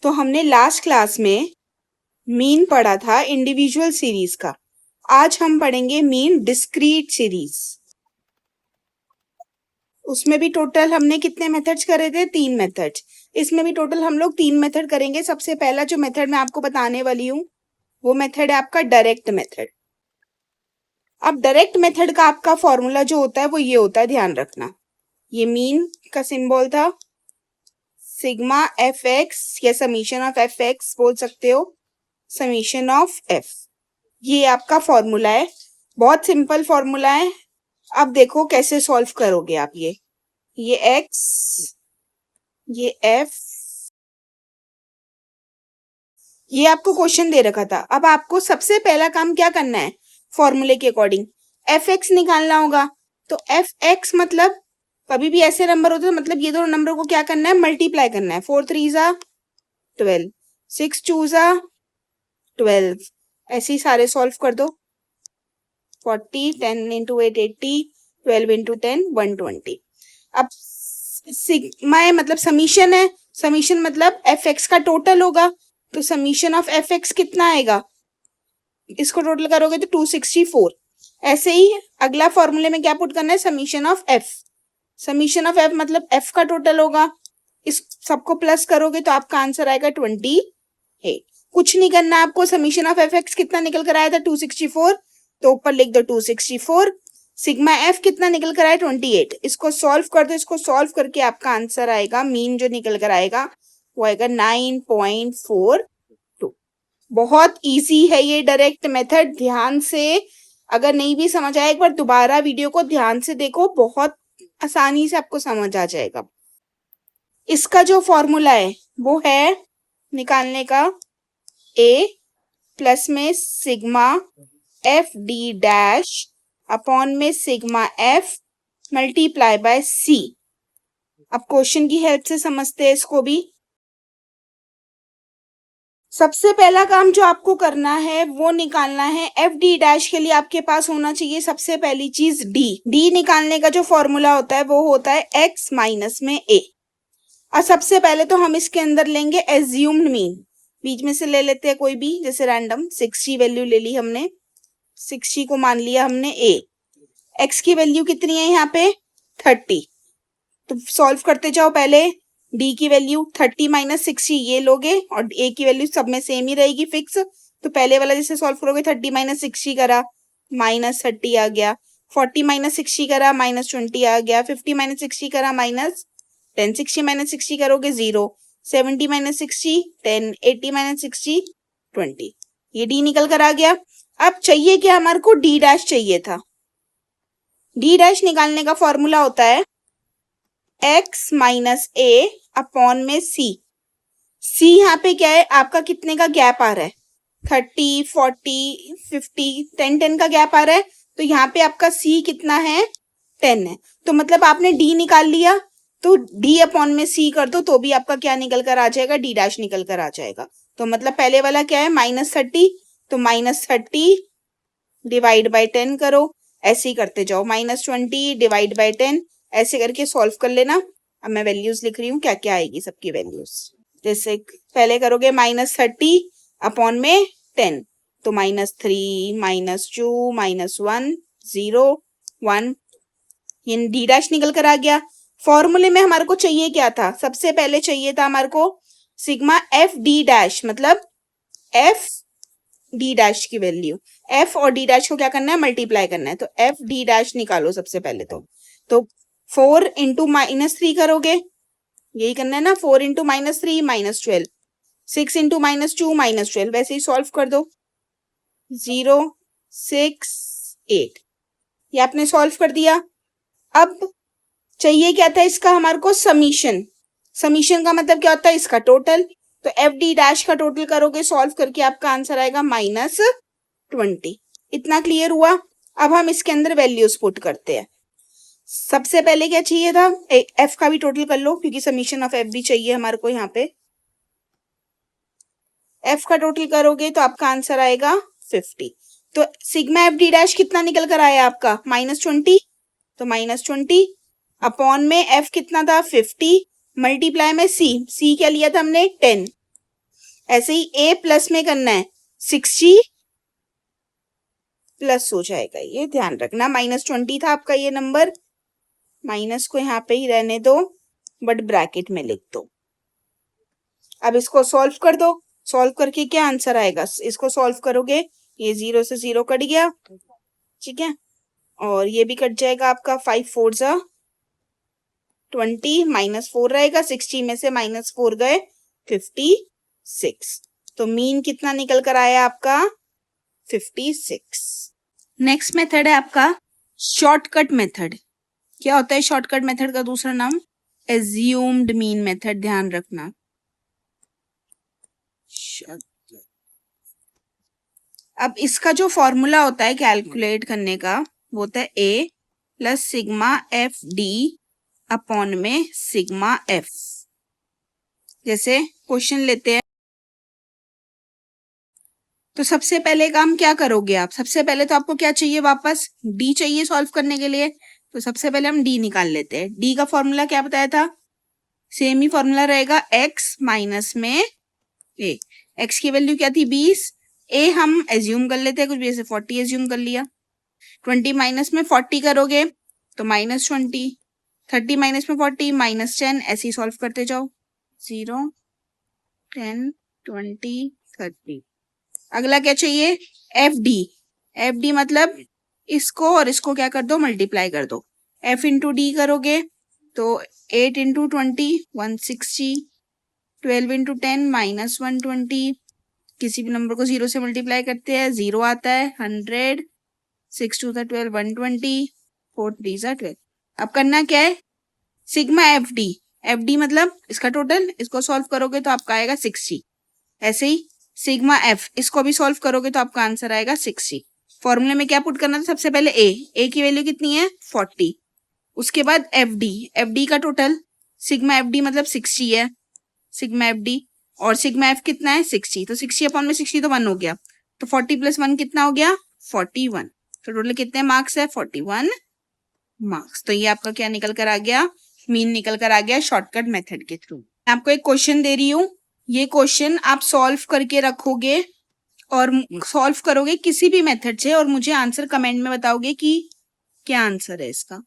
तो हमने last class में मीन पढ़ा था इंडिविजुअल सीरीज का। आज हम पढ़ेंगे मीन डिस्क्रीट सीरीज। उसमें भी टोटल हमने कितने मेथड्स करे थे? 3 मेथड्स। इसमें भी टोटल हम लोग 3 मेथड करेंगे। सबसे पहला जो मेथड मैं आपको बताने वाली हूँ वो मेथड है आपका डायरेक्ट मेथड। अब डायरेक्ट मेथड का आपका फॉर्मूला जो होता है वो ये होता है, ध्यान रखना। ये मीन का सिंबल था सिग्मा एफ एक्स या समीशन ऑफ एफ एक्स बोल सकते हो, समीशन ऑफ एफ। ये आपका फॉर्मूला है, बहुत सिंपल फॉर्मूला है। अब देखो कैसे सॉल्व करोगे आप। ये x, ये f, ये आपको क्वेश्चन दे रखा था। अब आपको सबसे पहला काम क्या करना है? फॉर्मूले के अकॉर्डिंग एफ एक्स निकालना होगा। तो एफ एक्स मतलब कभी भी ऐसे नंबर होते हैं, मतलब ये दोनों नंबरों को क्या करना है? मल्टीप्लाई करना है। 4 3 जा 12, 6 2 जा 12, ऐसे ही सारे सॉल्व कर दो। 40, 10 इंटू 8 80, 12 इंटू 10 120। अब सिग्मा है मतलब समीशन है, समीशन मतलब एफ एक्स का टोटल होगा। तो समीशन ऑफ एफ एक्स कितना आएगा? इसको टोटल करोगे तो 264। ऐसे ही अगला फॉर्मूले में क्या पुट करना है? Summation of F. Summation of F मतलब एफ का टोटल होगा। इस सबको प्लस करोगे तो आपका आंसर आएगा 28। कुछ नहीं करना आपको। समीशन ऑफ एफ एक्स कितना निकल कर आया था? 264, तो ऊपर लिख दो 264। सिग्मा एफ कितना निकल कर आया? 28। इसको सॉल्व कर दो। इसको सॉल्व करके आपका आंसर आएगा, मीन जो निकल कर आएगा वो आएगा 9.42। बहुत इजी है ये डायरेक्ट मेथड। ध्यान से, अगर नहीं भी समझ आए एक बार दोबारा वीडियो को ध्यान से देखो, बहुत आसानी से आपको समझ आ जाएगा। इसका जो फॉर्मूला है वो है निकालने का a प्लस में sigma F D dash upon में सिग्मा एफ मल्टीप्लाई बाय सी। अब क्वेश्चन की हेल्प से समझते हैं इसको भी। सबसे पहला काम जो आपको करना है वो निकालना है एफ डी डैश। के लिए आपके पास होना चाहिए सबसे पहली चीज डी निकालने का जो फॉर्मूला होता है वो होता है x माइनस में a। और सबसे पहले तो हम इसके अंदर लेंगे एज्यूम्ड मीन, बीच में से ले लेते हैं कोई भी, जैसे रैंडम 60 वैल्यू ले ली हमने, 60 को मान लिया हमने a। x की वैल्यू कितनी है यहाँ पे? 30। तो सॉल्व करते जाओ। पहले d की वैल्यू 30 माइनस 60 ये लोगे और a की वैल्यू सब में सेम ही रहेगी फिक्स। तो पहले वाला जैसे सॉल्व करोगे 30 माइनस 60 करा माइनस 30 आ गया, 40 माइनस 60 करा माइनस 20 आ गया, 50 माइनस 60 करा माइनस 10, 60 माइनस 60 करोगे 0, 70 माइनस 60 10, 80 माइनस 60 20। ये d निकल कर आ गया। अब चाहिए क्या हमारे को? d डैश चाहिए था। d डैश निकालने का फॉर्मूला होता है x माइनस a अपॉन में c। c यहाँ पे क्या है? आपका कितने का गैप आ रहा है? 30, 40, 50, 10 10 का गैप आ रहा है। तो यहाँ पे आपका c कितना है? 10 है। तो मतलब आपने d निकाल लिया, तो d अपॉन में c कर दो तो भी आपका क्या निकल कर आ जाएगा? d डैश निकल कर आ जाएगा। तो मतलब पहले वाला क्या है? -30, तो -30 डिवाइड बाय 10 करो, ऐसे ही करते जाओ। -20 डिवाइड बाय 10, ऐसे करके सॉल्व कर लेना। अब मैं वैल्यूज लिख रही हूँ क्या क्या आएगी सबकी वैल्यूज। जैसे पहले करोगे -30 अपॉन में 10, तो -3 -2 -1 0 1, ये डी डैश निकल कर आ गया। फॉर्मूले में हमारे को चाहिए क्या था? सबसे पहले चाहिए था हमारे को सिग्मा एफ डी डैश, मतलब एफ डी डैश की वैल्यू। एफ और डी डैश को क्या करना है? मल्टीप्लाई करना है। तो एफ डी डैश निकालो सबसे पहले। तो 4 इंटू -3 करोगे, यही करना है ना। 4 इंटू -3 -12, 6 इंटू -2 -12, वैसे ही सॉल्व कर दो। 0 6 8, ये आपने सॉल्व कर दिया। अब चाहिए क्या था इसका हमारे को? समीशन। समीशन का मतलब क्या होता है? इसका टोटल। तो एफ डी डैश का टोटल करोगे सॉल्व करके, आपका आंसर आएगा -20। इतना क्लियर हुआ? अब हम इसके अंदर वैल्यूज पुट करते हैं। सबसे पहले क्या चाहिए था? एफ का भी टोटल कर लो, क्योंकि समीशन ऑफ एफ भी चाहिए हमारे को यहाँ पे। एफ का टोटल करोगे तो आपका आंसर आएगा 50। तो सिग्मा एफ डी डैश कितना निकल कर आया आपका? -20। तो -20 अपॉन में एफ कितना था? 50 मल्टीप्लाई में सी क्या लिया था हमने? 10। ऐसे ही a प्लस में करना है, 60 प्लस हो जाएगा, ये ध्यान रखना। -20 था आपका ये नंबर, माइनस को यहाँ पे ही रहने दो, बट ब्रैकेट में लिख दो। अब इसको सॉल्व कर दो, सॉल्व करके क्या आंसर आएगा, इसको सॉल्व करोगे, ये 0 से 0 कट गया, ठीक है, और ये भी कट जाएगा आपका। 5 4 जा 20, -4 रहेगा, 60 में से -4 गए 56, तो मीन कितना निकल कर आया आपका 56। नेक्स्ट मेथड है आपका शॉर्टकट मेथड। क्या होता है शॉर्टकट मेथड का दूसरा नाम, एज्यूम्ड मीन मेथड, ध्यान रखना। अब इसका जो फॉर्मूला होता है कैलकुलेट करने का, वो होता है a plus sigma F D upon में सिग्मा एफ। जैसे क्वेश्चन लेते हैं, तो सबसे पहले काम क्या करोगे आप, सबसे पहले तो आपको क्या चाहिए, वापस d चाहिए सॉल्व करने के लिए, तो सबसे पहले हम d निकाल लेते हैं। d का फॉर्मूला क्या बताया था, सेम ही फॉर्मूला रहेगा, x माइनस में a। x की वैल्यू क्या थी 20, a हम एज्यूम कर लेते हैं कुछ भी, ऐसे 40 एज्यूम कर लिया। 20 माइनस में 40 करोगे तो -20, 30 माइनस में 40 -10, ऐसे ही सॉल्व करते जाओ, 0 10 20 30। अगला क्या चाहिए, एफ डी मतलब इसको और इसको क्या कर दो, मल्टीप्लाई कर दो। f इंटू डी करोगे तो 8 इंटू 20 160, 12 इंटू 10 -120, किसी भी नंबर को 0 से मल्टीप्लाई करते हैं 0 आता है, 100, 6 2 12 120, 4 3 12। अब करना क्या है, सिग्मा एफ डी मतलब इसका टोटल, इसको सॉल्व करोगे तो आपका आएगा 60। ऐसे ही सिग्मा एफ, इसको भी सॉल्व करोगे तो आपका आंसर आएगा 60। फॉर्मूले में क्या पुट करना था, सबसे पहले ए की वैल्यू कितनी है 40, उसके बाद एफ डी का टोटल, सिग्मा एफ डी मतलब 60 है, सिग्मा एफ डी, और सिग्मा एफ कितना है 60, तो 60 अपॉन में 60 तो 1 हो गया, तो 40 प्लस 1 कितना हो गया 41, तो टोटल कितने मार्क्स है 41 मार्क्स। तो ये आपका क्या निकल कर आ गया, मीन निकल कर आ गया शॉर्टकट मेथड के थ्रू। मैं आपको एक क्वेश्चन दे रही हूँ, ये क्वेश्चन आप सॉल्व करके रखोगे और सॉल्व करोगे किसी भी मेथड से, और मुझे आंसर कमेंट में बताओगे कि क्या आंसर है इसका।